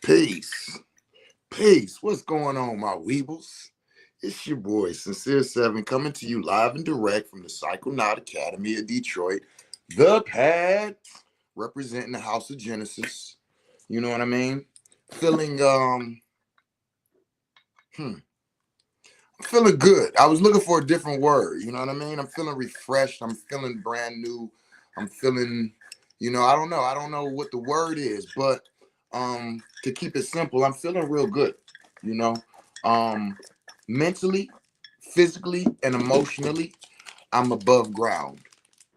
Peace. Peace. What's going on, my weebles? It's your boy, Sincere Seven, coming to you live and direct from the Psychonaut Academy of Detroit. The Pad, representing the House of Genesis. You know what I mean? Feeling I'm feeling good. I was looking for a different word, you know what I mean? I'm feeling refreshed. I'm feeling brand new. I'm feeling, I don't know. I don't know what the word is, but to keep it simple, I'm feeling real good, you know. Um mentally, physically, and emotionally, I'm above ground.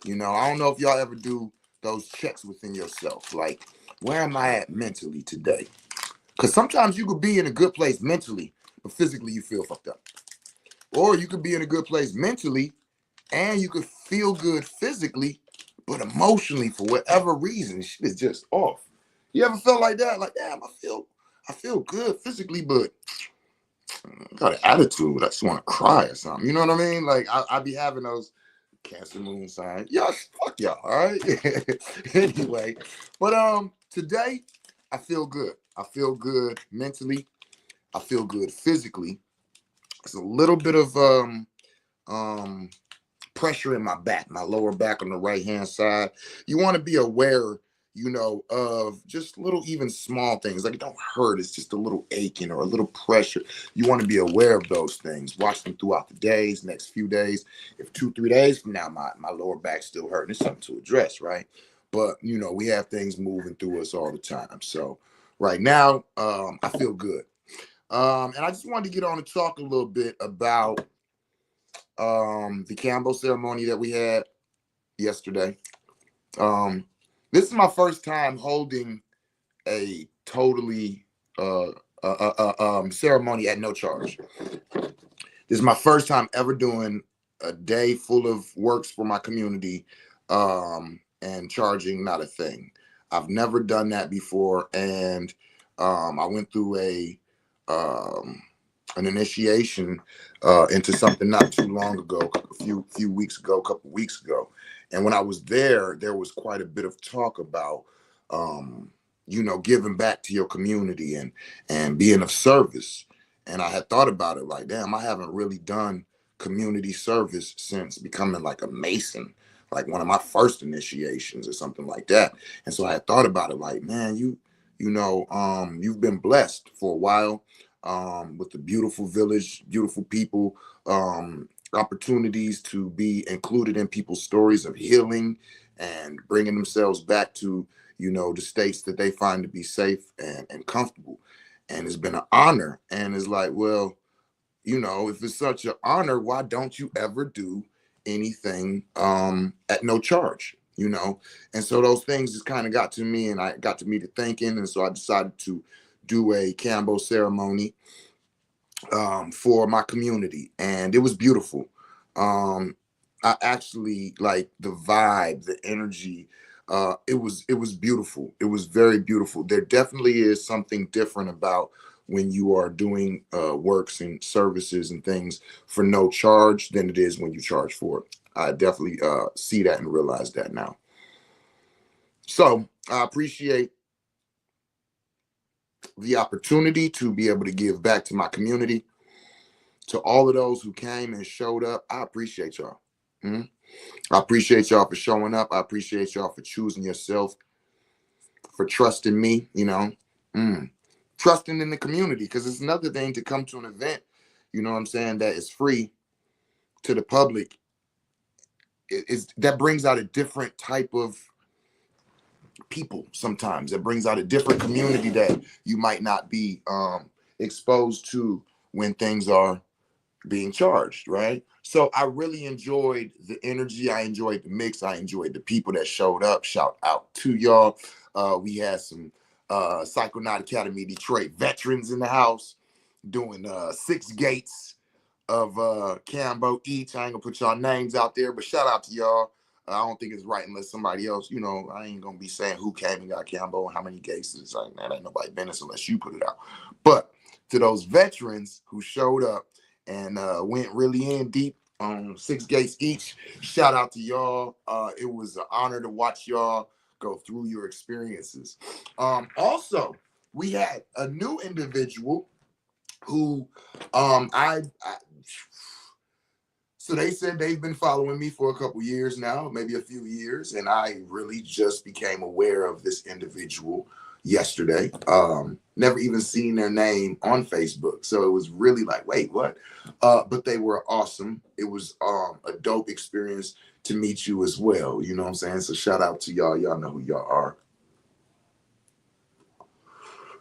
I don't know if y'all ever do those checks within yourself. Like, where am I at mentally today? Because sometimes you could be in a good place mentally, but physically you feel fucked up. Or you could be in a good place mentally and you could feel good physically, but emotionally, for whatever reason, shit is just off. You ever felt like that? Like, damn, I feel good physically, but I got an attitude. I just want to cry or something. You know what I mean? Like, I be having those Cancer moon sign. Y'all, fuck y'all, all right? Anyway, but today I feel good. I feel good mentally. I feel good physically. It's a little bit of um pressure in my back, my lower back on the right hand side. You want to be aware, of just little, even small things. Like, it don't hurt. It's just a little aching or a little pressure. You want to be aware of those things. Watch them throughout the days, next few days. If 2, 3 days from now, my lower back's still hurting, it's something to address, right? But we have things moving through us all the time. So right now, I feel good. And I just wanted to get on and talk a little bit about the Kambo ceremony that we had yesterday. Um, this is my first time holding a totally ceremony at no charge. This is my first time ever doing a day full of works for my community, and charging not a thing. I've never done that before, and I went through um, an initiation into something not too long ago, a few weeks ago, a couple weeks ago. And when I was there was quite a bit of talk about giving back to your community and being of service. And I had thought about it like, damn, I haven't really done community service since becoming like a Mason, like one of my first initiations or something like that. And so I had thought about it like, man, you've been blessed for a while, with the beautiful village, beautiful people, opportunities to be included in people's stories of healing and bringing themselves back to, the states that they find to be safe and comfortable. And it's been an honor. And it's like, well, if it's such an honor, why don't you ever do anything at no charge? And so those things just kind of got to me, and I got to me to thinking, and so I decided to do a Kambo ceremony for my community, and it was beautiful. I actually like the vibe, the energy. It was beautiful. It was very beautiful. There definitely is something different about when you are doing works and services and things for no charge than it is when you charge for it. I definitely see that and realize that now. So I appreciate the opportunity to be able to give back to my community. To all of those who came and showed up, I appreciate y'all. Mhm. I appreciate y'all for showing up. I appreciate y'all for choosing yourself, for trusting me, trusting in the community. Because it's another thing to come to an event, you know what I'm saying, that is free to the public. That brings out a different type of people sometimes. It brings out a different community that you might not be exposed to when things are being charged, right? So I really enjoyed the energy. I enjoyed the mix. I enjoyed the people that showed up. Shout out to y'all. We had some Psychonaut Academy Detroit veterans in the house doing 6 gates of Kambo each. I ain't gonna put y'all names out there, but shout out to y'all. I don't think it's right unless somebody else, I ain't gonna be saying who came and got Kambo and how many gates. It's like, that ain't nobody business unless you put it out. But to those veterans who showed up and went really in deep on 6 gates each, shout out to y'all. It was an honor to watch y'all go through your experiences. Also, we had a new individual who I so they said they've been following me for a couple years now, maybe a few years, and I really just became aware of this individual yesterday. Never even seen their name on Facebook, so it was really like, wait, what? But they were awesome. It was a dope experience to meet you as well. You know what I'm saying? So shout out to y'all. Y'all know who y'all are.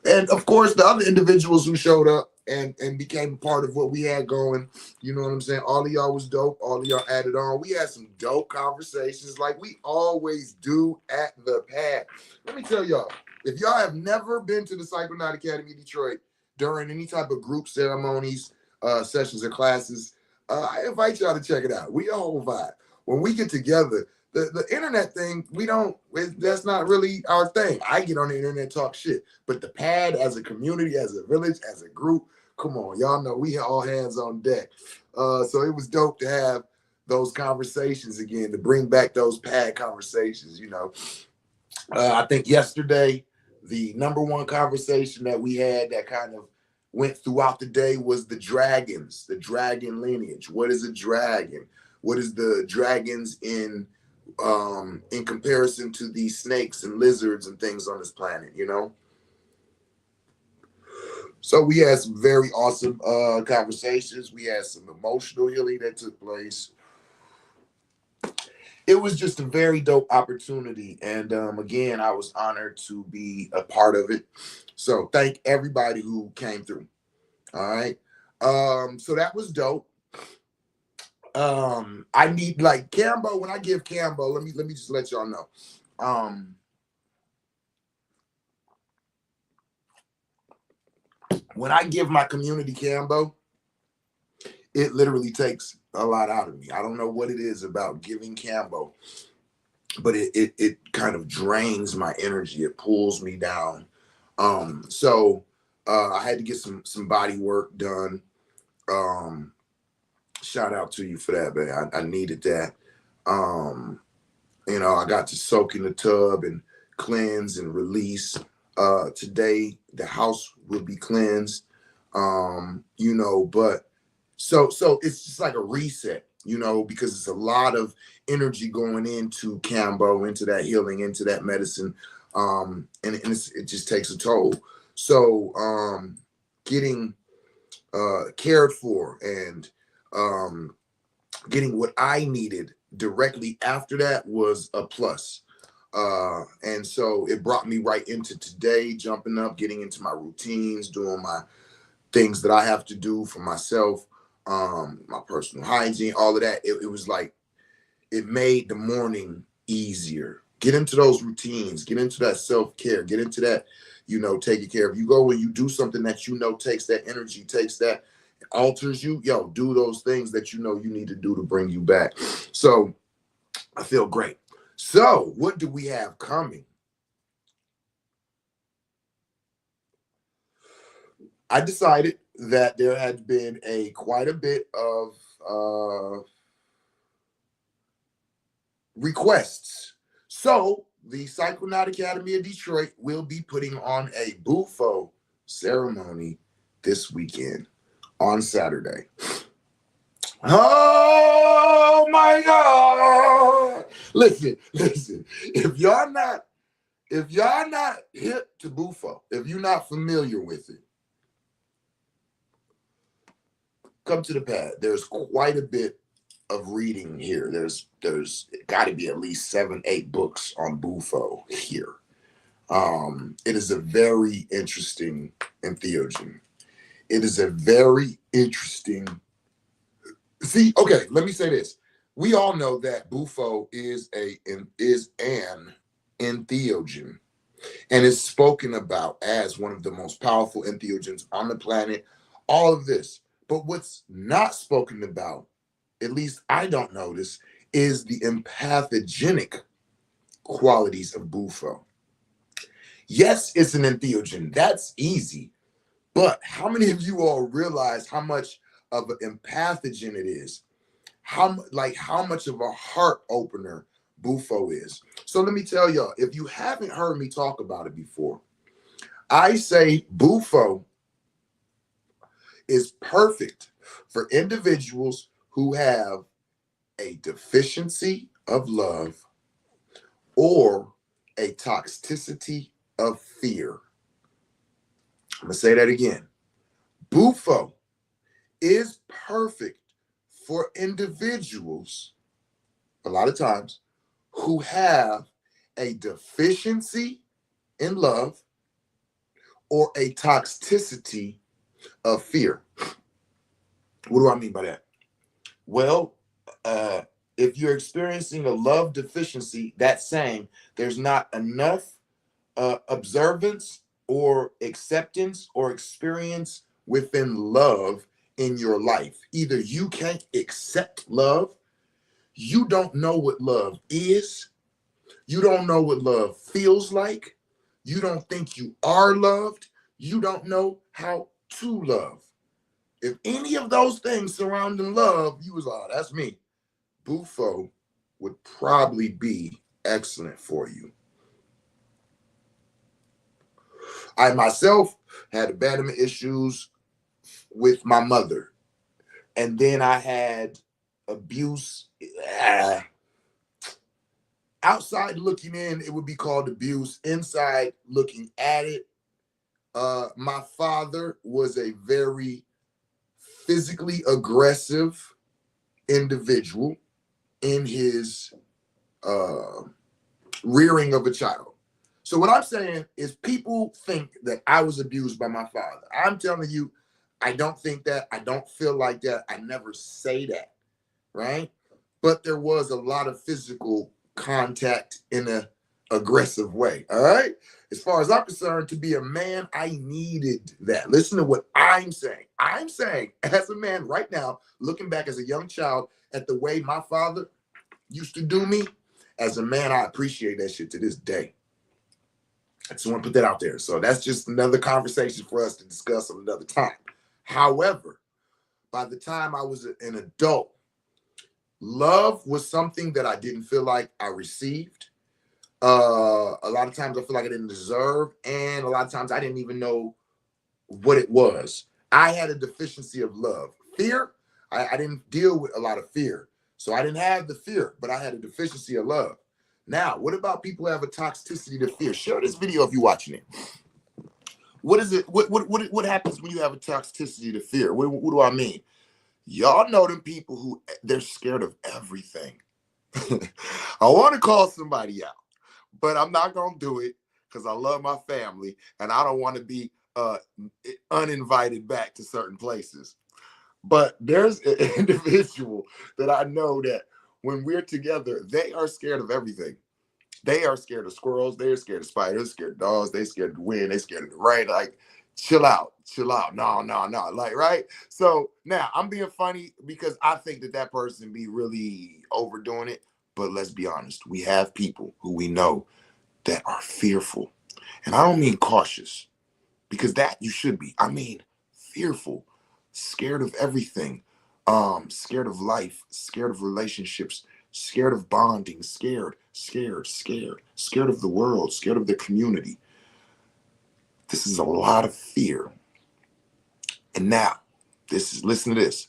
And of course, the other individuals who showed up and became a part of what we had going, you know what I'm saying? All of y'all was dope. All of y'all added on. We had some dope conversations like we always do at the pad. Let me tell y'all, if y'all have never been to the Psychonaut Academy Detroit during any type of group ceremonies, sessions, or classes, I invite y'all to check it out. We a whole vibe. When we get together, the internet thing, that's not really our thing. I get on the internet, talk shit. But the pad as a community, as a village, as a group, come on, y'all know we all hands on deck. So it was dope to have those conversations again, to bring back those pad conversations, you know. I think yesterday, the number one conversation that we had that kind of went throughout the day was the dragons, the dragon lineage. What is a dragon? What is the dragons in comparison to these snakes and lizards and things on this planet, you know? So we had some very awesome conversations. We had some emotional healing that took place. It was just a very dope opportunity. And again, I was honored to be a part of it. So thank everybody who came through. All right. So that was dope. I need like Kambo. When I give Kambo, let me just let y'all know. When I give my community Kambo, it literally takes a lot out of me. I don't know what it is about giving Kambo, but it kind of drains my energy. It pulls me down. So I had to get some body work done. Shout out to you for that, man. I needed that. You know, I got to soak in the tub and cleanse and release. Today the house will be cleansed. You know, but so it's just like a reset, you know, because it's a lot of energy going into Kambo, into that healing, into that medicine. And it just takes a toll. So getting cared for and getting what I needed directly after that was a plus. And so it brought me right into today, jumping up, getting into my routines, doing my things that I have to do for myself, my personal hygiene, all of that. It was like, it made the morning easier. Get into those routines, get into that self-care, get into that, you know, taking care of you. Go and you do something that you know takes that energy, takes that, alters you. Yo, do those things that you know you need to do to bring you back. So I feel great. So what do we have coming? I decided that there had been quite a bit of requests. So the Psychonaut Academy of Detroit will be putting on a Bufo ceremony this weekend on Saturday. Oh my God. Listen. If y'all not hip to Bufo, if you're not familiar with it, come to the pad. There's quite a bit of reading here. There's got to be at least 7-8 books on Bufo here. It is a very interesting entheogen. It is a very interesting. See, okay, let me say this. We all know that Bufo is an entheogen and is spoken about as one of the most powerful entheogens on the planet. All of this. But what's not spoken about, at least I don't notice, is the empathogenic qualities of Bufo. Yes, it's an entheogen. That's easy. But how many of you all realize how much of an empathogen it is? How much of a heart opener Bufo is? So let me tell y'all, if you haven't heard me talk about it before, I say Bufo is perfect for individuals who have a deficiency of love or a toxicity of fear. I'm going to say that again. Bufo is perfect for individuals, a lot of times, who have a deficiency in love or a toxicity of fear. What do I mean by that? Well, uh, if you're experiencing a love deficiency, that's saying there's not enough observance or acceptance or experience within love in your life. Either you can't accept love, you don't know what love is, you don't know what love feels like, you don't think you are loved, you don't know how to love. If any of those things surrounding love, you was like, oh, that's me. Bufo would probably be excellent for you. I myself had abandonment issues with my mother. And then I had abuse. Outside looking in, it would be called abuse. Inside looking at it, my father was a very physically aggressive individual in his uh, rearing of a child. So what I'm saying is people think that I was abused by my father. I'm telling you, I don't think that. I don't feel like that. I never say that, right? But there was a lot of physical contact in a aggressive way, all right? As far as I'm concerned, to be a man, I needed that. Listen to what I'm saying. I'm saying, as a man right now, looking back as a young child at the way my father used to do me, as a man, I appreciate that shit to this day. I just want to put that out there. So that's just another conversation for us to discuss at another time. However, by the time I was an adult, love was something that I didn't feel like I received. A lot of times I feel like I didn't deserve, and a lot of times I didn't even know what it was. I had a deficiency of love. Fear, I didn't deal with a lot of fear. So I didn't have the fear, but I had a deficiency of love. Now, what about people who have a toxicity to fear? Share this video if you're watching it. What is it? What happens when you have a toxicity to fear? What do I mean? Y'all know them people who they're scared of everything. I want to call somebody out, but I'm not gonna do it because I love my family and I don't want to be uninvited back to certain places. But there's an individual that I know that when we're together, they are scared of everything. They are scared of squirrels. They're scared of spiders, scared of dogs. They scared of the wind. They scared of the rain. Like, chill out, chill out. No, no, no. Like, right? So now I'm being funny because I think that that person be really overdoing it. But let's be honest. We have people who we know that are fearful. And I don't mean cautious because that you should be. I mean fearful, scared of everything, scared of life, scared of relationships, scared of bonding, scared of the world, scared of the community. This is a lot of fear. And now, listen to this.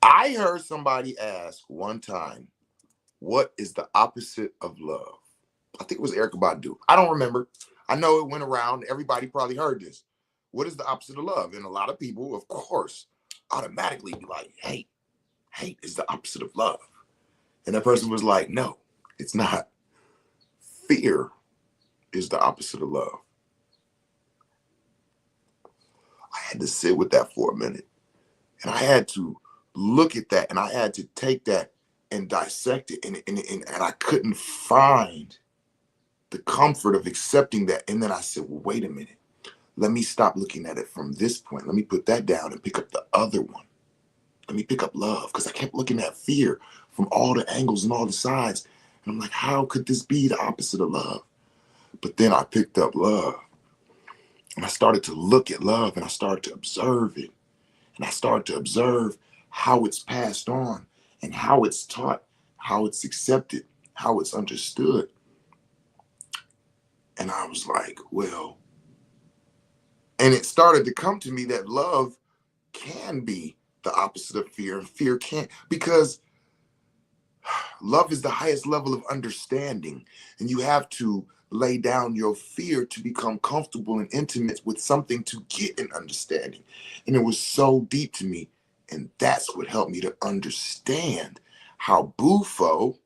I heard somebody ask one time, what is the opposite of love? I think it was Erica Badu. I don't remember. I know it went around. Everybody probably heard this. What is the opposite of love? And a lot of people, of course, automatically be like, hate. Hate is the opposite of love. And that person was like, no, it's not. Fear is the opposite of love. I had to sit with that for a minute. And I had to look at that and I had to take that and dissect it. And I couldn't find the comfort of accepting that. And then I said, well, wait a minute. Let me stop looking at it from this point. Let me put that down and pick up the other one. Let me pick up love because I kept looking at fear from all the angles and all the sides. And I'm like, how could this be the opposite of love? But then I picked up love and I started to look at love and I started to observe it. And I started to observe how it's passed on and how it's taught, how it's accepted, how it's understood. And I was like, well, And it started to come to me that love can be the opposite of fear, and fear can't, because love is the highest level of understanding, and you have to lay down your fear to become comfortable and intimate with something to get an understanding. And it was so deep to me, and that's what helped me to understand how Bufo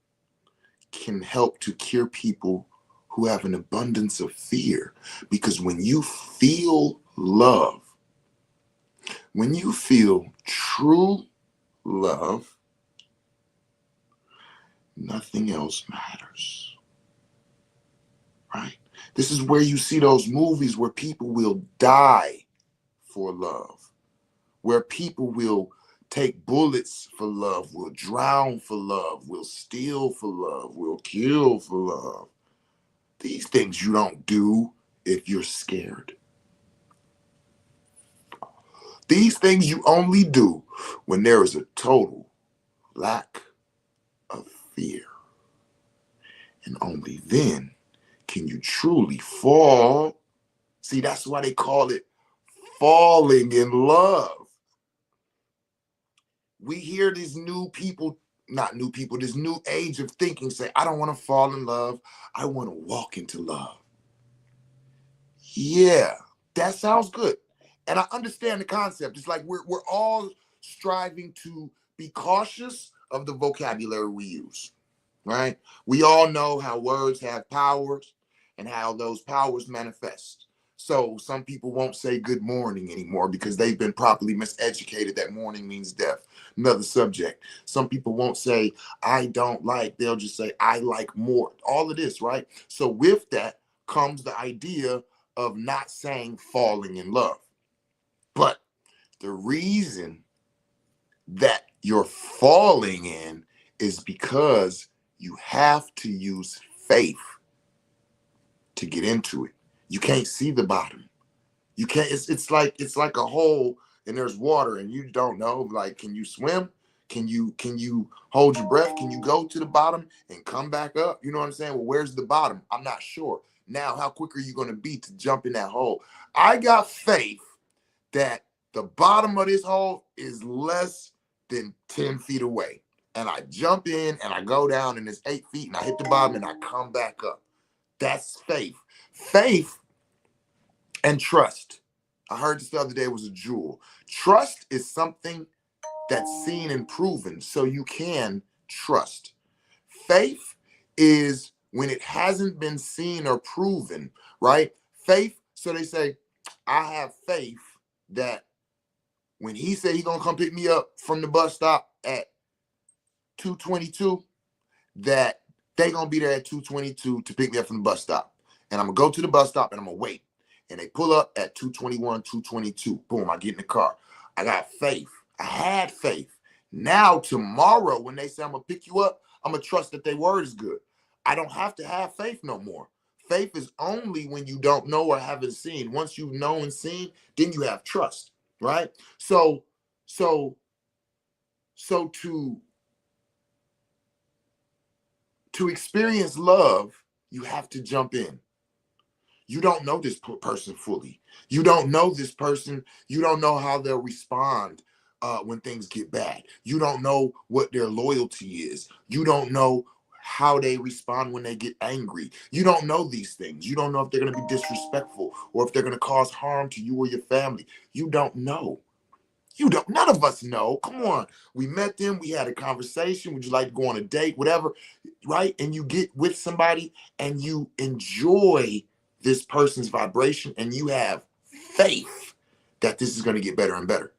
can help to cure people who have an abundance of fear. Because when you feel love, when you feel true love, nothing else matters, right? This is where you see those movies where people will die for love, where people will take bullets for love, will drown for love, will steal for love, will kill for love. These things you don't do if you're scared. These things you only do when there is a total lack of fear. And only then can you truly fall. See, that's why they call it falling in love. We hear these new people, not new people, this new age of thinking say, I don't want to fall in love. I want to walk into love. Yeah, that sounds good. And I understand the concept. It's like we're all striving to be cautious of the vocabulary we use, right? We all know how words have powers and how those powers manifest. So some people won't say good morning anymore because they've been properly miseducated that morning means death. Another subject. Some people won't say I don't like, they'll just say I like more. All of this, right? So with that comes the idea of not saying falling in love. But the reason that you're falling in is because you have to use faith to get into it. You can't see the bottom. You can't, it's like a hole and there's water and you don't know, like, can you swim? Can you hold your breath? Can you go to the bottom and come back up? You know what I'm saying? Well, where's the bottom? I'm not sure. Now, how quick are you going to be to jump in that hole? I got faith that the bottom of this hole is less than 10 feet away. And I jump in and I go down and it's 8 feet and I hit the bottom and I come back up. That's faith. Faith and trust. I heard this the other day was a jewel. Trust is something that's seen and proven, so you can trust. Faith is when it hasn't been seen or proven, right? Faith, so they say, I have faith that when he said he's gonna come pick me up from the bus stop at 2:22, that they gonna be there at 2:22 to pick me up from the bus stop. And I'm gonna go to the bus stop and I'm gonna wait. And they pull up at 2:21, 2:22. Boom, I get in the car. I got faith. I had faith. Now tomorrow, when they say I'm gonna pick you up, I'm gonna trust that their word is good. I don't have to have faith no more. Faith is only when you don't know or haven't seen. Once you've known and seen, then you have trust, right? So, so, so to experience love, you have to jump in. You don't know this person fully. You don't know this person. You don't know how they'll respond when things get bad. You don't know what their loyalty is. You don't know how they respond when they get angry. You don't know these things. You don't know if they're going to be disrespectful or if they're going to cause harm to you or your family. You don't know. You don't, none of us know. Come on. We met them. We had a conversation. Would you like to go on a date? Whatever. Right? And you get with somebody and you enjoy this person's vibration and you have faith that this is going to get better and better.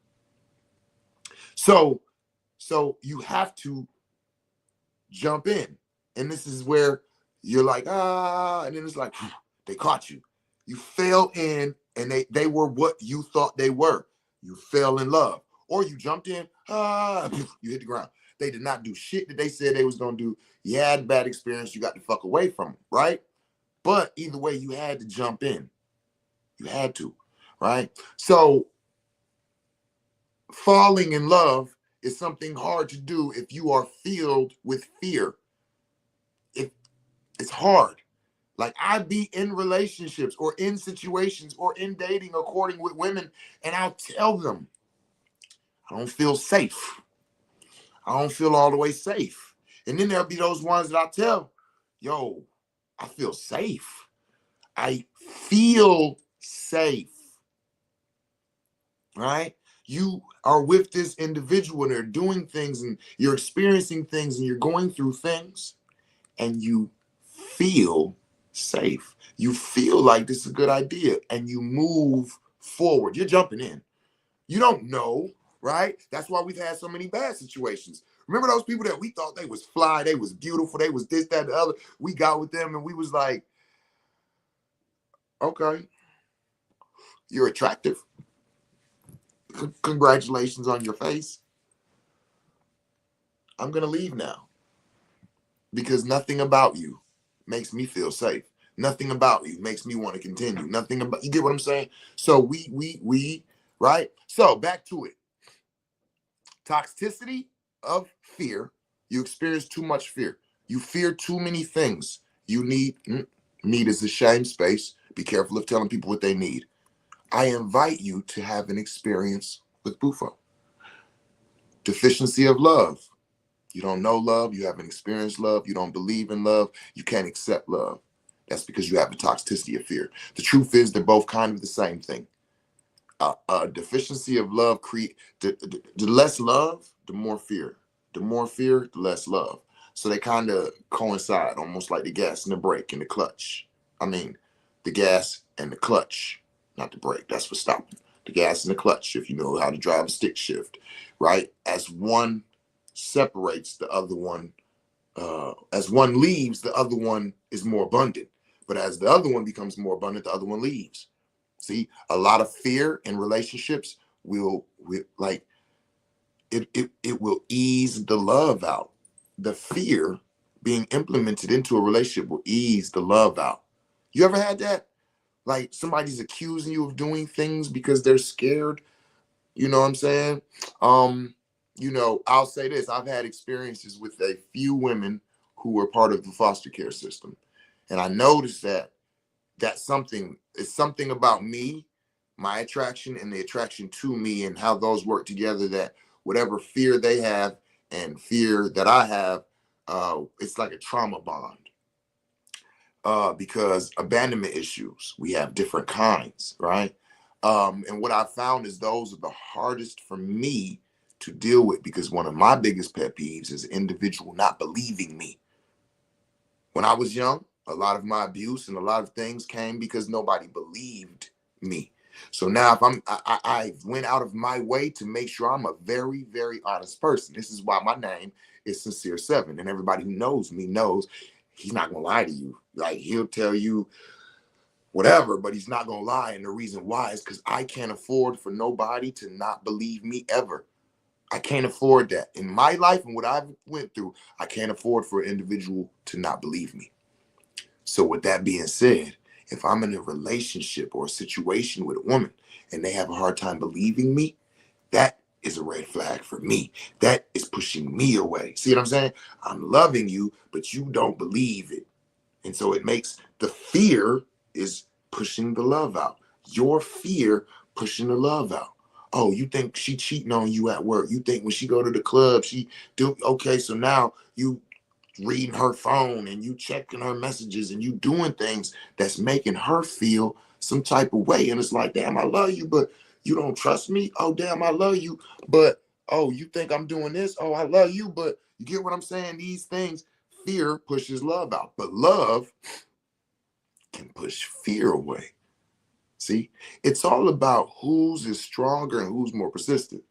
So you have to jump in. And this is where you're like, and then it's like, they caught you. You fell in and they were what you thought they were. You fell in love. Or you jumped in, you hit the ground. They did not do shit that they said they was going to do. You had a bad experience. You got the fuck away from them, right? But either way, you had to jump in. You had to, right? So falling in love is something hard to do if you are filled with fear. It's hard. Like I be in relationships or in situations or in dating or courting with women, and I'll tell them, I don't feel safe. I don't feel all the way safe. And then there'll be those ones that I tell, yo, I feel safe. I feel safe, right? You are with this individual and they're doing things and you're experiencing things and you're going through things and you feel safe. You feel like this is a good idea and you move forward. You're jumping in. You don't know, right? That's why we've had so many bad situations. Remember those people that we thought they was fly, they was beautiful, they was this, that, the other. We got with them and we was like, okay, you're attractive. Congratulations on your face. I'm going to leave now because nothing about you makes me feel safe. Nothing about you makes me want to continue. Nothing about, you get what I'm saying? So right? So back to it. Toxicity of fear. You experience too much fear. You fear too many things. You need is a shame space. Be careful of telling people what they need. I invite you to have an experience with Bufo. Deficiency of love. You don't know love. You haven't experienced love. You don't believe in love. You can't accept love. That's because you have a toxicity of fear. The truth is they're both kind of the same thing. A deficiency of love the less love, the more fear. The more fear, the less love. So they kind of coincide, almost like the gas and the brake and the clutch. I mean, the gas and the clutch, not the brake. That's for stopping. The gas and the clutch, if you know how to drive a stick shift, right? As one separates, the other one, as one leaves, the other one is more abundant. But as the other one becomes more abundant, the other one leaves. See, a lot of fear in relationships will like it will ease the love out. The fear being implemented into a relationship will ease the love out. You ever had that? Like somebody's accusing you of doing things because they're scared. You know what I'm saying? I'll say this. I've had experiences with a few women who were part of the foster care system. And I noticed that it's something about me, my attraction and the attraction to me and how those work together, that whatever fear they have and fear that I have, it's like a trauma bond. Because abandonment issues, we have different kinds, right? And what I found is those are the hardest for me to deal with because one of my biggest pet peeves is an individual not believing me. When I was young, a lot of my abuse and a lot of things came because nobody believed me. So now if I went out of my way to make sure I'm a very, very honest person. This is why my name is Sincere Seven. And everybody who knows me knows he's not gonna lie to you. Like he'll tell you whatever, but he's not gonna lie. And the reason why is because I can't afford for nobody to not believe me ever. I can't afford that. In my life and what I've went through, I can't afford for an individual to not believe me. So with that being said, if I'm in a relationship or a situation with a woman and they have a hard time believing me, that is a red flag for me. That is pushing me away. See what I'm saying? I'm loving you, but you don't believe it. And so it makes the fear is pushing the love out. Your fear pushing the love out. Oh, you think she cheating on you at work? You think when she go to the club, she do okay? So now you reading her phone and you checking her messages and you doing things that's making her feel some type of way. And it's like, damn, I love you, but you don't trust me. Oh, damn, I love you, but oh, you think I'm doing this? Oh, I love you, but you get what I'm saying? These things, fear pushes love out, but love can push fear away. See, it's all about whose is stronger and who's more persistent.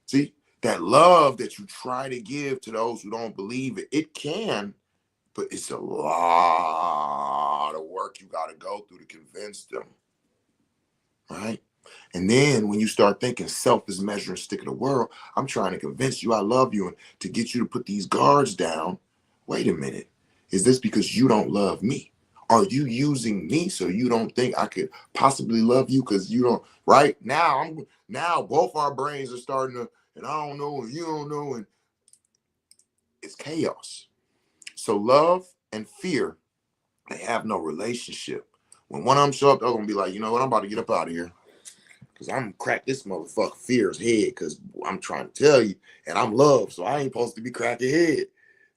See, that love that you try to give to those who don't believe it, it can, but it's a lot of work you got to go through to convince them, right? And then when you start thinking self is measuring stick of the world, I'm trying to convince you I love you and to get you to put these guards down. Wait a minute. Is this because you don't love me? Are you using me so you don't think I could possibly love you because you don't, right? Now both our brains are starting to, and I don't know, and you don't know, and it's chaos. So love and fear They have no relationship. When one of them show up, they're gonna be like, you know what, I'm about to get up out of here. Cause I'm gonna crack this motherfucker fear's head. Cause I'm trying to tell you, and I'm love, so I ain't supposed to be cracking head,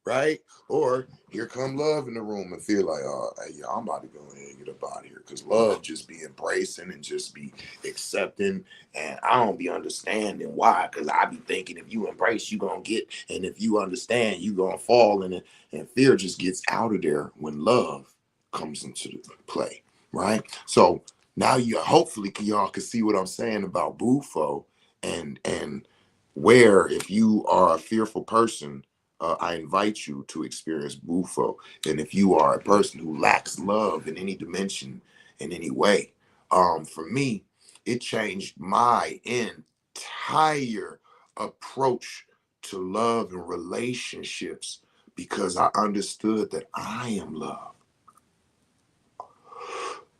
right? Or here come love in the room and feel like, oh, hey, yeah, I'm about to go ahead and get up out of here. Cause love just be embracing and just be accepting, and I don't be understanding why. Cause I be thinking if you embrace, you gonna get, and if you understand, you gonna fall in it. And fear just gets out of there when love comes into the play, right? So now you hopefully y'all can see what I'm saying about Bufo and where if you are a fearful person, I invite you to experience Bufo. And if you are a person who lacks love in any dimension, in any way, for me, it changed my entire approach to love and relationships because I understood that I am love.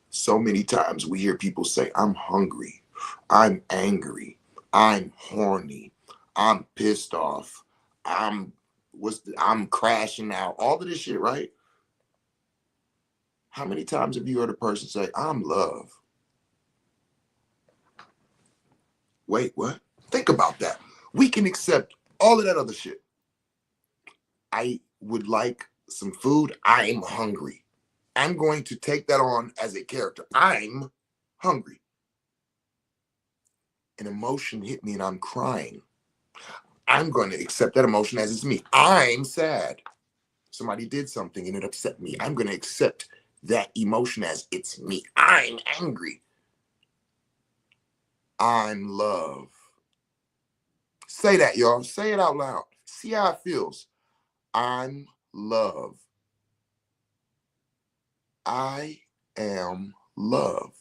So many times we hear people say, I'm hungry, I'm angry, I'm horny, I'm pissed off, I'm crashing out, all of this shit, right? How many times have you heard a person say, I'm love? Wait, what? Think about that. We can accept all of that other shit. I would like some food. I'm hungry. I'm going to take that on as a character. I'm hungry. An emotion hit me and I'm crying. I'm going to accept that emotion as it's me. I'm sad. Somebody did something and it upset me. I'm going to accept that emotion as it's me. I'm angry. I'm love. Say that, y'all. Say it out loud. See how it feels. I'm love. I am love.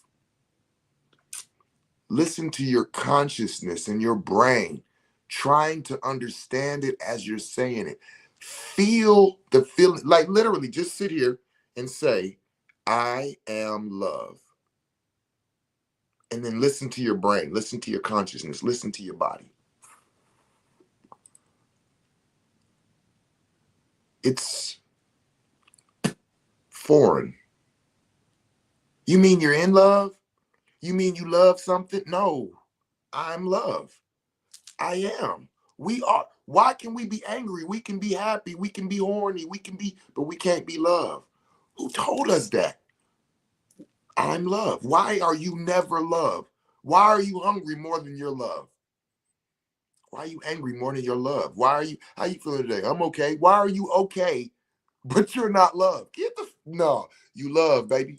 Listen to your consciousness and your brain, trying to understand it as you're saying it. Feel the feeling, like literally just sit here and say, I am love. And then listen to your brain, listen to your consciousness, listen to your body. It's foreign. You mean you're in love? You mean you love something? No, I'm love. I am. We are. Why can we be angry? We can be happy. We can be horny. We can be, but we can't be love. Who told us that? I'm love. Why are you never love? Why are you hungry more than your love? Why are you angry more than your love? Why are you, how you feeling today? I'm okay. Why are you okay, but you're not love? Get the, no, you love, baby.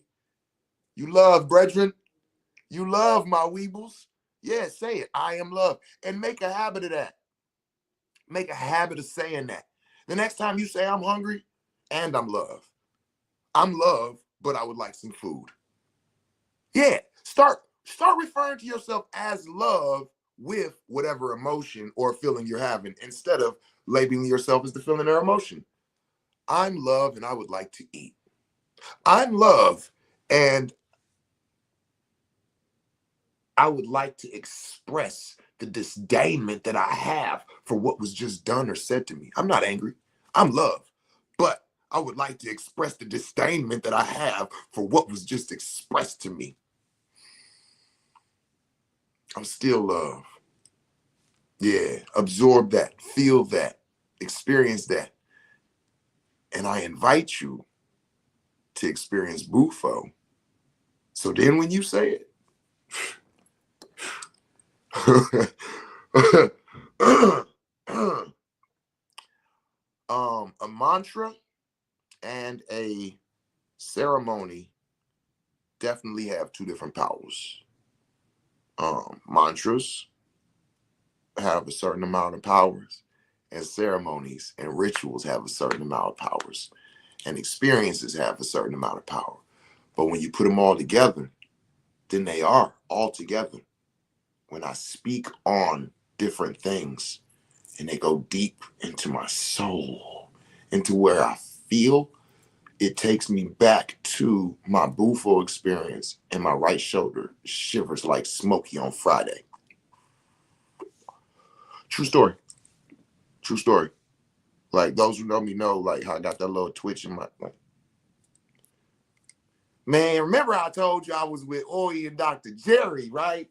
You love, brethren. You love my weebles. Yeah, say it. I am love. And make a habit of that. Make a habit of saying that. The next time you say I'm hungry and I'm love, but I would like some food. Yeah, start referring to yourself as love with whatever emotion or feeling you're having instead of labeling yourself as the feeling or emotion. I'm love and I would like to eat. I'm love and I would like to express the disdainment that I have for what was just done or said to me. I'm not angry. I'm love. But I would like to express the disdainment that I have for what was just expressed to me. I'm still love. Yeah, absorb that, feel that, experience that. And I invite you to experience Bufo. So then when you say it, a mantra and a ceremony definitely have two different powers. Mantras have a certain amount of powers, and ceremonies and rituals have a certain amount of powers, and experiences have a certain amount of power. But when you put them all together, then they are all together. When I speak on different things and they go deep into my soul, into where I feel, it takes me back to my Bufo experience, and my right shoulder shivers like Smokey on Friday. True story. True story. Like those who know me know, like how I got that little twitch in my, like, Man, remember I told you I was with Oi and Dr. Jerry, right?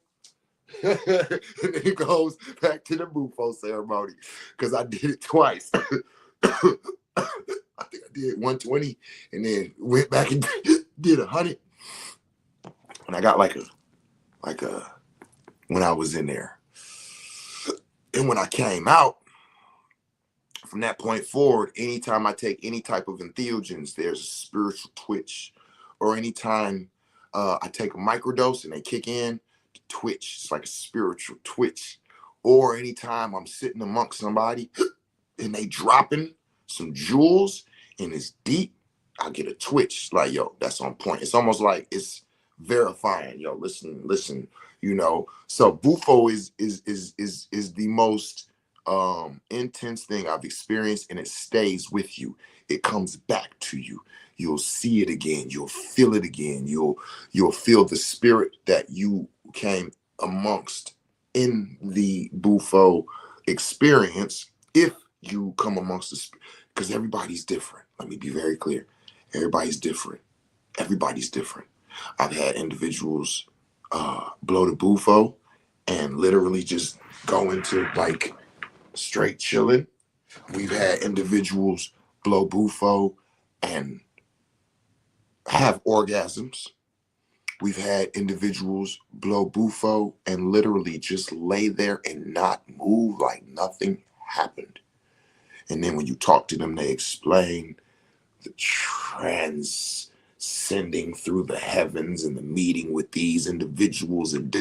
And then it goes back to the Bufo ceremony because I did it twice. I think I did 120 and then went back and did 100. And I got like a when I was in there. And when I came out, from that point forward, anytime I take any type of entheogens, there's a spiritual twitch. Or anytime I take a microdose and they kick in, twitch. It's like a spiritual twitch. Or anytime I'm sitting amongst somebody and they dropping some jewels and it's deep, I get a twitch. Like, yo, that's on point. It's almost like it's verifying. Yo, listen. So Bufo is the most intense thing I've experienced, and it stays with you. It comes back to you. You'll see it again. You'll feel it again. You'll feel the spirit that you came amongst in the Bufo experience if you come amongst the because everybody's different. Let me be very clear. Everybody's different. Everybody's different. I've had individuals blow the Bufo and literally just go into like straight chilling. We've had individuals blow Bufo and have orgasms. We've had individuals blow Bufo and literally just lay there and not move like nothing happened. And then when you talk to them, they explain the transcending through the heavens and the meeting with these individuals. And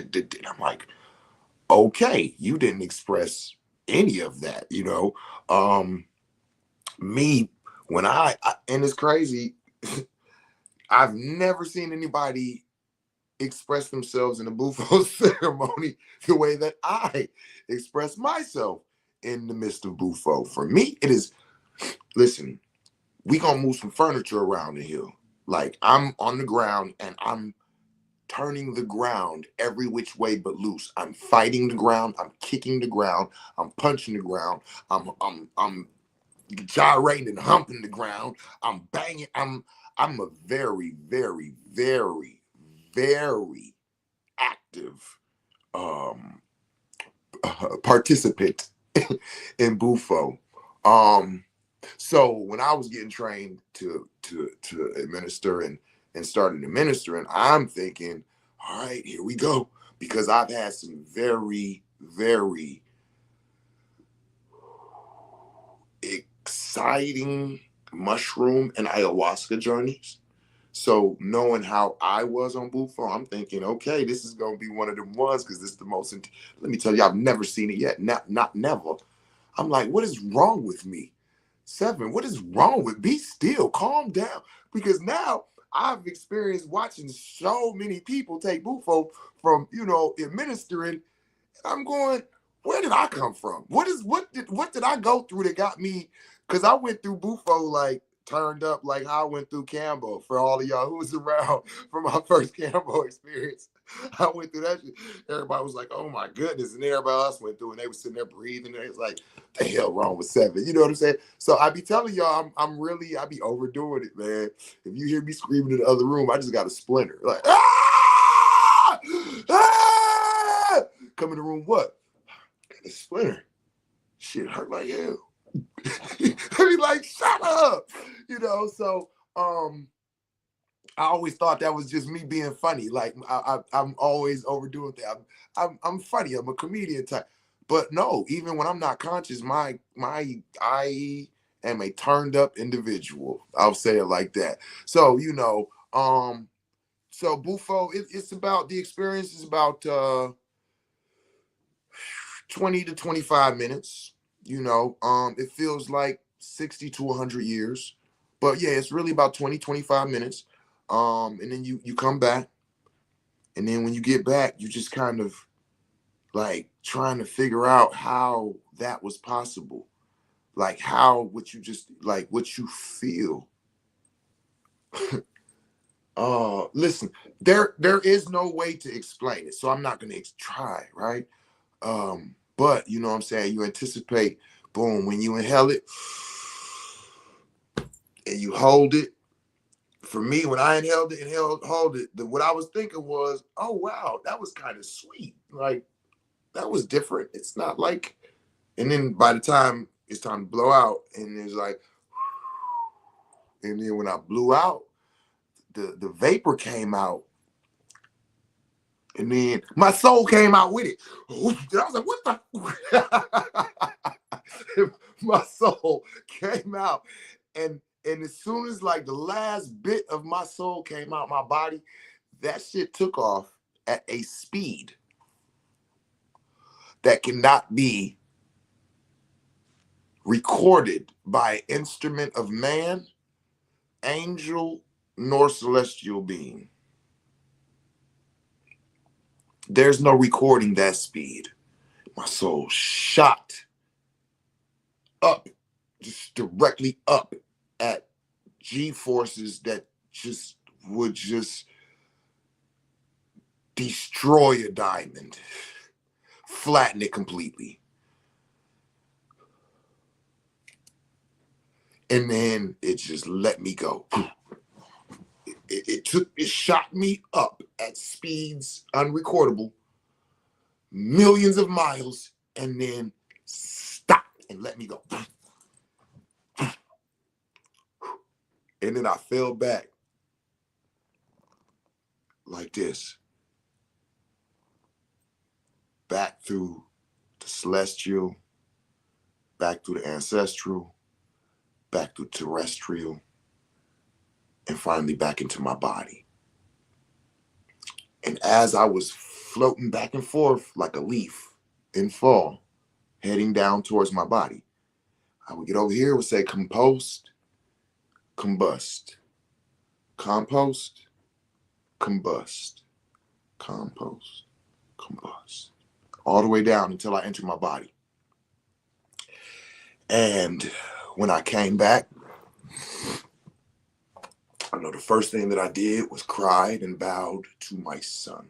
I'm like, okay, you didn't express any of that, Me, when and it's crazy, I've never seen anybody express themselves in a Bufo ceremony the way that I express myself in the midst of Bufo. For me, it is, listen, we gonna move some furniture around in here. Like, I'm on the ground and I'm turning the ground every which way but loose. I'm fighting the ground, I'm kicking the ground, I'm punching the ground, I'm gyrating and humping the ground, I'm banging, I'm a very, very, very, very active participant in Bufo. So when I was getting trained to administer and started administering, I'm thinking, all right, here we go, because I've had some very, very exciting mushroom and ayahuasca journeys. So knowing how I was on Bufo, I'm thinking, okay, this is gonna be one of them ones because this is the most. Let me tell you, I've never seen it yet. Not never. I'm like, what is wrong with me? 7, what is wrong with? Be still, calm down, because now I've experienced watching so many people take Bufo from administering. I'm going, where did I come from? What did I go through that got me? Because I went through Bufo like turned up like how I went through Kambo. For all of y'all who was around for my first Kambo experience, I went through that shit. Everybody was like, oh my goodness. And everybody else went through and they were sitting there breathing. And it was like, the hell wrong with 7? You know what I'm saying? So I be telling y'all, I be overdoing it, man. If you hear me screaming in the other room, I just got a splinter. Like, ah! Ah! Come in the room, what? Got a splinter. Shit hurt like hell. I be like, shut up. So I always thought that was just me being funny. Like I'm always overdoing that. I'm funny. I'm a comedian type. But no, even when I'm not conscious, I am a turned up individual. I'll say it like that. So so Bufo, it's about the experience is about 20 to 25 minutes. It feels like 60 to 100 years. But yeah, it's really about 20, 25 minutes. And then you come back. And then when you get back, you just kind of like trying to figure out how that was possible. Like what you feel. Listen, there is no way to explain it. So I'm not gonna try, right? But you know what I'm saying? You anticipate, boom, when you inhale it and you hold it For me, when I inhaled it, hold it, what I was thinking was, oh wow, that was kind of sweet. Like that was different. It's not like, and then by the time it's time to blow out, and it's like, and then when I blew out, the vapor came out, and then my soul came out with it. And I was like, what the? My soul came out, and as soon as like the last bit of my soul came out my body, that shit took off at a speed that cannot be recorded by an instrument of man, angel, nor celestial being. There's no recording that speed. My soul shot up, just directly up at G forces that just would just destroy a diamond, flatten it completely. And then it just let me go. It shot me up at speeds unrecordable, millions of miles, and then stopped and let me go. And then I fell back like this, back through the celestial, back through the ancestral, back through terrestrial, and finally back into my body. And as I was floating back and forth like a leaf in fall, heading down towards my body, I would get over here, it would say compost, combust, compost, combust, compost, combust, all the way down until I entered my body. And when I came back, I know the first thing that I did was cried and bowed to my son,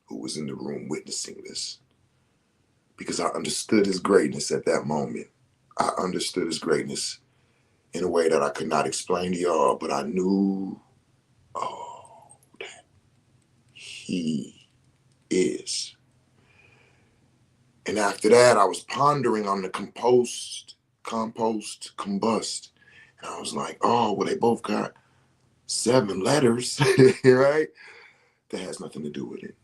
who was in the room witnessing this, because I understood his greatness at that moment. I understood his greatness in a way that I could not explain to y'all, but I knew, oh, that he is. And after that, I was pondering on the compost, combust. And I was like, oh, well, they both got 7 letters, right? That has nothing to do with it.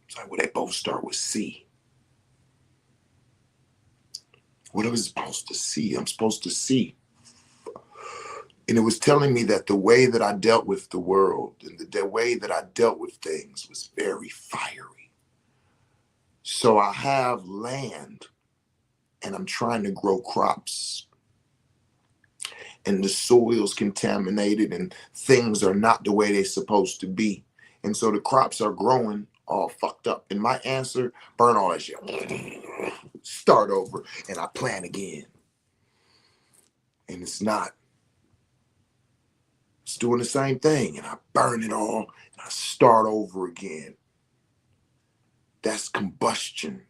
It's like, well, they both start with C. What am I supposed to see? I'm supposed to see. And it was telling me that the way that I dealt with the world and the way that I dealt with things was very fiery. So I have land and I'm trying to grow crops. And the soil's contaminated and things are not the way they're supposed to be. And so the crops are growing all fucked up. And my answer, burn all that shit. Start over and I plant again. And it's not. It's doing the same thing. And I burn it all and I start over again. That's combustion,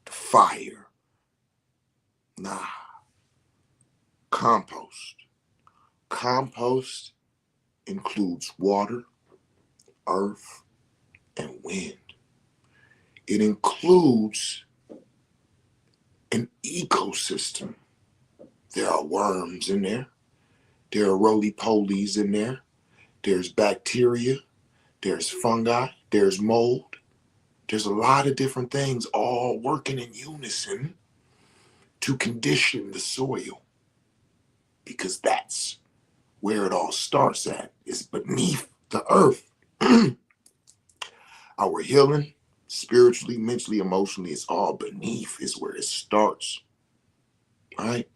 the fire. Nah. Compost. Compost includes water, earth, and wind. It includes an ecosystem. There are worms in there. There are roly-polies in there. There's bacteria. There's fungi. There's mold. There's a lot of different things all working in unison to condition the soil. Because that's where it all starts at. It's beneath the earth. Our healing, spiritually, mentally, emotionally, it's all beneath is where it starts. Right?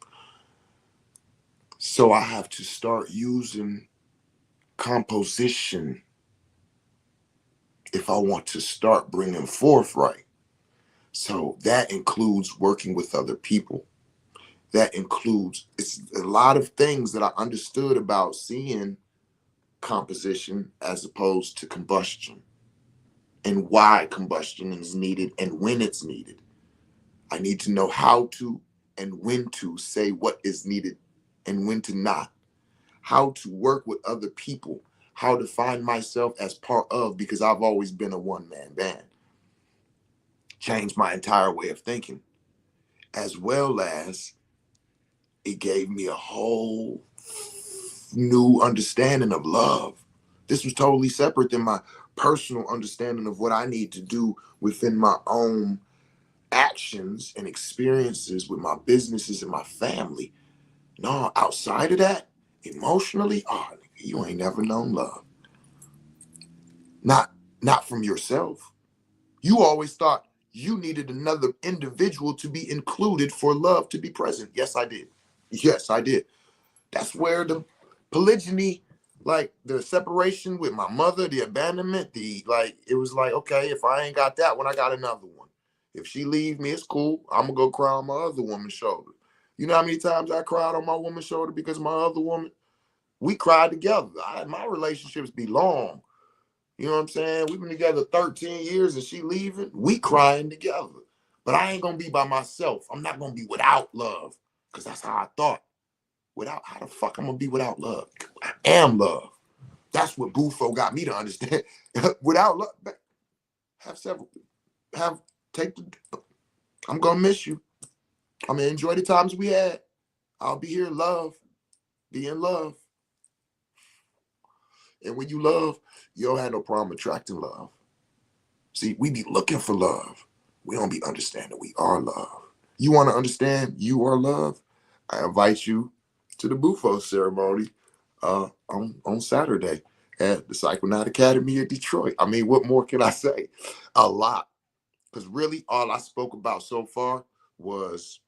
So I have to start using composition if I want to start bringing forth right. So that includes working with other people. That includes, it's a lot of things that I understood about seeing composition as opposed to combustion, and why combustion is needed and when it's needed. I need to know how to and when to say what is needed and when to not. how to work with other people, how to find myself as part of, because I've always been a one-man band. Changed my entire way of thinking, as well as it gave me a whole new understanding of love. This was totally separate than my personal understanding of what I need to do within my own actions and experiences with my businesses and my family. No, outside of that, emotionally, oh, you ain't never known love. Not not from yourself. You always thought you needed another individual to be included for love to be present. Yes, I did. Yes, I did. That's where the polygyny, like the separation with my mother, the abandonment, the like, it was like, okay, if I ain't got that one, I got another one. If she leave me, it's cool. I'm gonna go cry on my other woman's shoulder. You know how many times I cried on my woman's shoulder because my other woman, we cried together. My relationships be long. You know what I'm saying? We've been together 13 years and she leaving. We crying together. But I ain't gonna be by myself. I'm not gonna be without love. Because that's how I thought. Without, how the fuck I'm gonna be without love? I am love. That's what Bufo got me to understand. Without love, have several, have take the. I'm gonna miss you. I'm gonna enjoy the times we had. I'll be here in love, be in love. And when you love, you don't have no problem attracting love. See, we be looking for love. We don't be understanding we are love. You want to understand you are love? I invite you to the Bufo ceremony on Saturday at the Psychonaut Academy of Detroit. I mean, what more can I say? A lot. Because really, all I spoke about so far was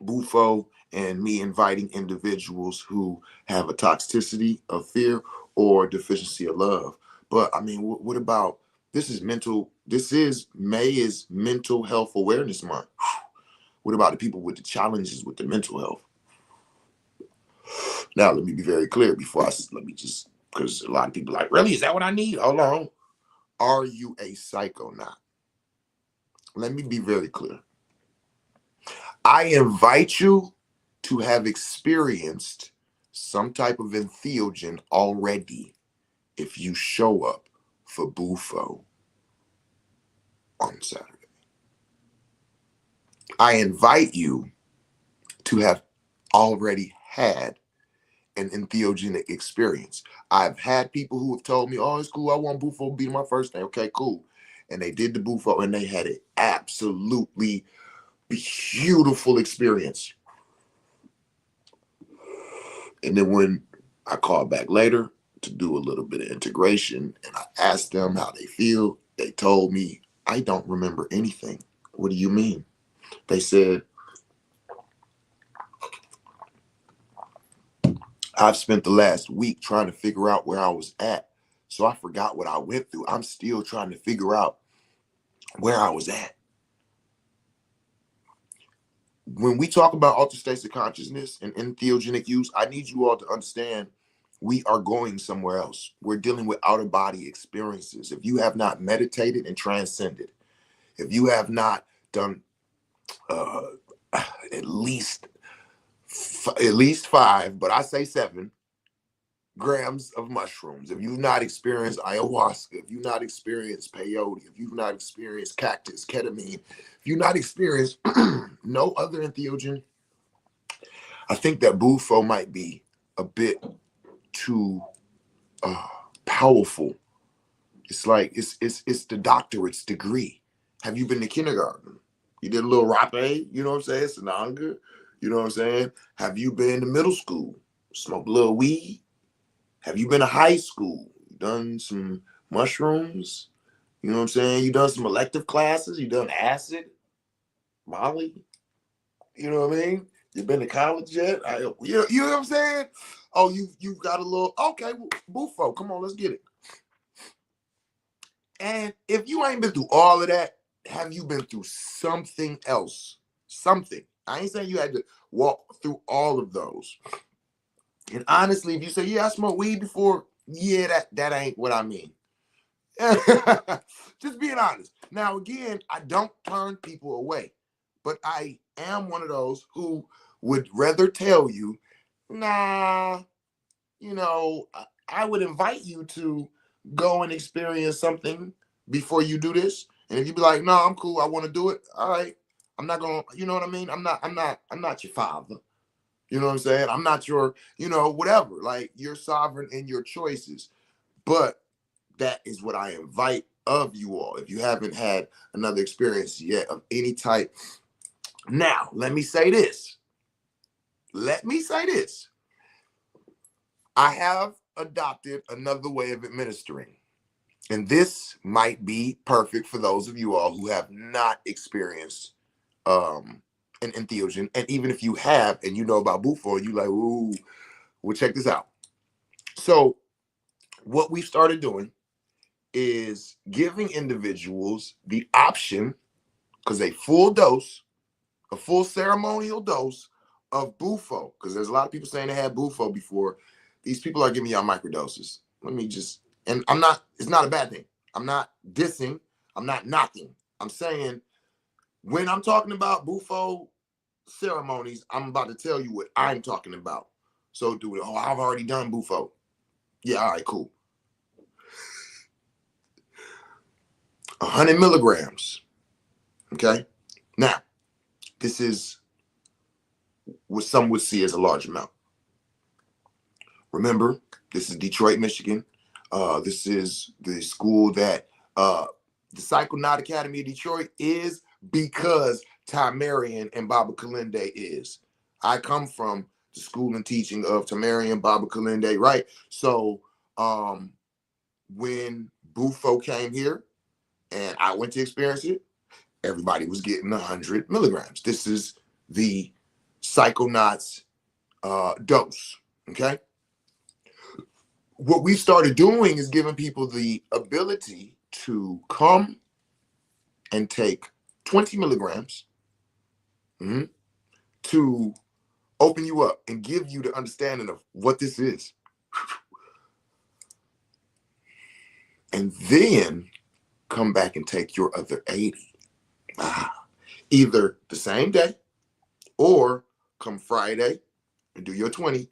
Bufo and me inviting individuals who have a toxicity of fear or deficiency of love. But I mean, what about this is mental, this is May is mental health awareness month. What about the people with the challenges with the mental health? Now, let me be very clear before let me just, because a lot of people are like, really, is that what I need? Hold on. Are you a psychonaut? Let me be very clear. I invite you to have experienced some type of entheogen already if you show up for Bufo on Saturday. I invite you to have already had an entheogenic experience. I've had people who have told me, oh, it's cool, I want Bufo to be my first day. Okay, cool. And they did the Bufo and they had an absolutely beautiful experience. And then when I called back later to do a little bit of integration and I asked them how they feel, they told me, I don't remember anything. What do you mean? They said, I've spent the last week trying to figure out where I was at. So I forgot what I went through. I'm still trying to figure out where I was at. When we talk about altered states of consciousness and entheogenic use, I need you all to understand we are going somewhere else. We're dealing with outer body experiences. If you have not meditated and transcended, if you have not done uh, at least 5, but I say 7 grams of mushrooms, if you've not experienced ayahuasca, if you've not experienced peyote, if you've not experienced cactus, ketamine, if you've not experienced no other entheogen, I think that Bufo might be a bit too powerful. It's like it's the doctorate's degree. Have you been to kindergarten? You did a little rape, you know what I'm saying? Sananga, you know what I'm saying? Have you been to middle school? Smoked a little weed? Have you been to high school? Done some mushrooms? You know what I'm saying? You done some elective classes? You done acid, Molly? You know what I mean? You been to college yet? You know what I'm saying? Oh, you've got a little, okay, well, Bufo, come on, let's get it. And if you ain't been through all of that, have you been through something else? Something. I ain't saying you had to walk through all of those. And honestly, if you say, yeah, I smoked weed before, yeah, that ain't what I mean. Just being honest. Now, again, I don't turn people away, but I am one of those who would rather tell you, nah, I would invite you to go and experience something before you do this. And if you be like, no, I'm cool, I want to do it. All right. I'm not gonna, you know what I mean? I'm not your father. You know what I'm saying? I'm not your, whatever. Like, you're sovereign in your choices. But that is what I invite of you all. If you haven't had another experience yet of any type. Now, let me say this. I have adopted another way of administering. And this might be perfect for those of you all who have not experienced an entheogen. And even if you have and you know about Bufo, you like, ooh, well, check this out. So what we started doing is giving individuals the option, because a full ceremonial dose of Bufo, because there's a lot of people saying they had Bufo before. These people are giving y'all microdoses. And it's not a bad thing. I'm not dissing, I'm not knocking. I'm saying, when I'm talking about Bufo ceremonies, I'm about to tell you what I'm talking about. So I've already done Bufo. Yeah, all right, cool. 100 milligrams. Okay. Now, this is what some would see as a large amount. Remember, this is Detroit, Michigan. This is the school that the Psychonaut Academy of Detroit is, because Tamarian and Baba Kalinde is. I come from the school and teaching of Tamarian, Baba Kalinde, right? So when Bufo came here and I went to experience it, everybody was getting 100 milligrams. This is the Psychonauts dose, okay? What we started doing is giving people the ability to come and take 20 milligrams to open you up and give you the understanding of what this is. And then come back and take your other 80. Either the same day, or come Friday and do your 20,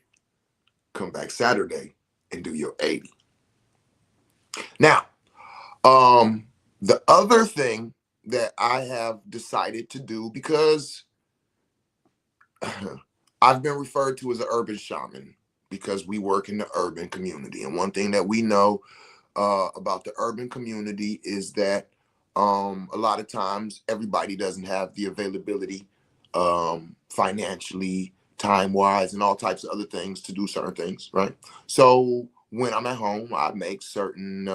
come back Saturday and do your 80. Now, the other thing that I have decided to do, because I've been referred to as an urban shaman because we work in the urban community. And one thing that we know about the urban community is that a lot of times everybody doesn't have the availability financially, time-wise, and all types of other things to do certain things, right? So when I'm at home, I make certain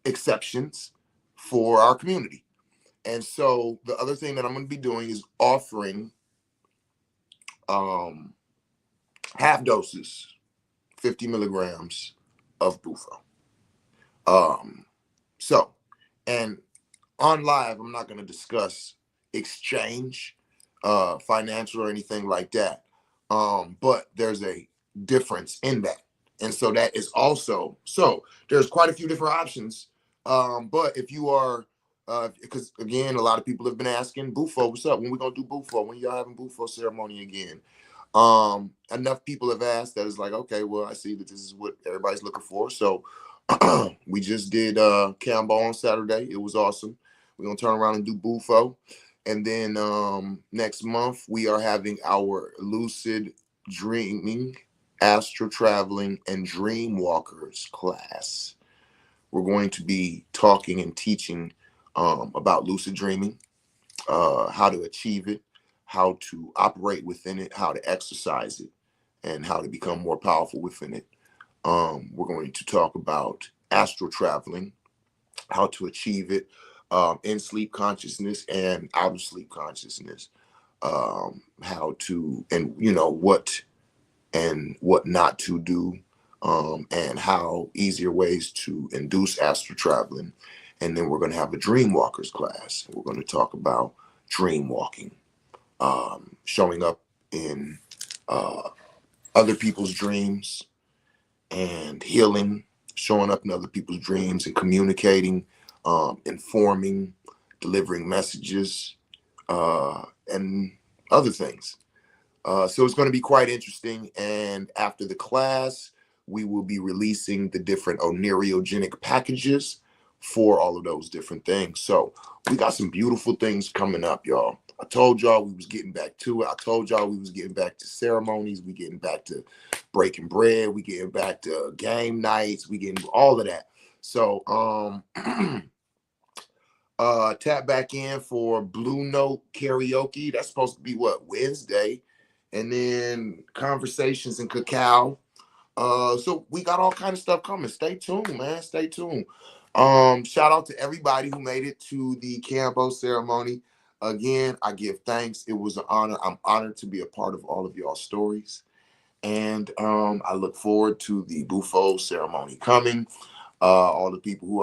exceptions for our community. And so the other thing that I'm going to be doing is offering half doses, 50 milligrams of Bufo. So, and on live, I'm not going to discuss exchange, financial or anything like that. But there's a difference in that. And so that is also, so there's quite a few different options. But if you are, because again, a lot of people have been asking, Bufo, what's up? When we gonna do Bufo? When y'all having Bufo ceremony again? Enough people have asked that it's like, okay, well, I see that this is what everybody's looking for. So we just did Kambo on Saturday. It was awesome. We're gonna turn around and do Bufo. And then next month we are having our lucid dreaming, astral traveling, and dream walkers class. We're going to be talking and teaching about lucid dreaming, how to achieve it, how to operate within it, how to exercise it, and how to become more powerful within it. We're going to talk about astral traveling, how to achieve it in sleep consciousness and out of sleep consciousness, how to, and what and what not to do, and how easier ways to induce astral traveling. And then we're going to have a dream walkers class. We're going to talk about dream walking, showing up in other people's dreams and healing, showing up in other people's dreams and communicating, informing, delivering messages, and other things. So it's going to be quite interesting. And after the class, we will be releasing the different onereogenic packages for all of those different things. So we got some beautiful things coming up, y'all. I told y'all we was getting back to it. I told y'all we was getting back to ceremonies. We getting back to breaking bread. We getting back to game nights. We getting all of that. So tap back in for Blue Note karaoke. That's supposed to be what, Wednesday, and then conversations and cacao. So we got all kind of stuff coming. Stay tuned, man. Stay tuned. Shout out to everybody who made it to the Kambo ceremony. Again, I give thanks. It was an honor. I'm honored to be a part of all of y'all stories. And I look forward to the Bufo ceremony coming. All the people who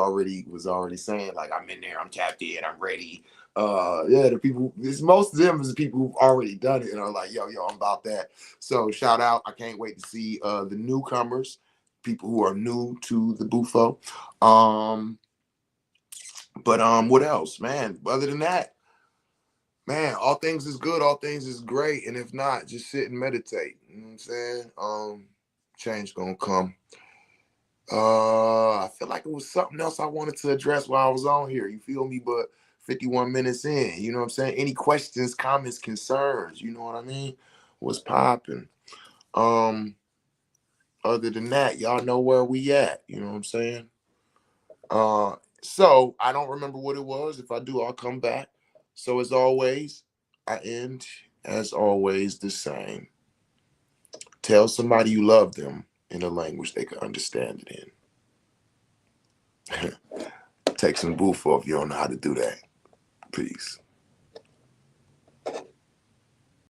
was already saying, like, I'm in there, I'm tapped in, I'm ready. Yeah, the people, it's most of them is the people who've already done it and are like, yo, I'm about that. So shout out. I can't wait to see the newcomers, people who are new to the Bufo. But what else, man? Other than that, man, all things is good, all things is great. And if not, just sit and meditate. You know what I'm saying? Change gonna come. I feel like it was something else I wanted to address while I was on here. You feel me? But 51 minutes in, you know what I'm saying? Any questions, comments, concerns, you know what I mean? What's popping? Um, Other than that, y'all know where we at, you know what I'm saying? So I don't remember what it was. If I do, I'll come back. So as always, I end as always the same. Tell somebody you love them in a language they can understand it in. Take some Bufo if you don't know how to do that. Peace.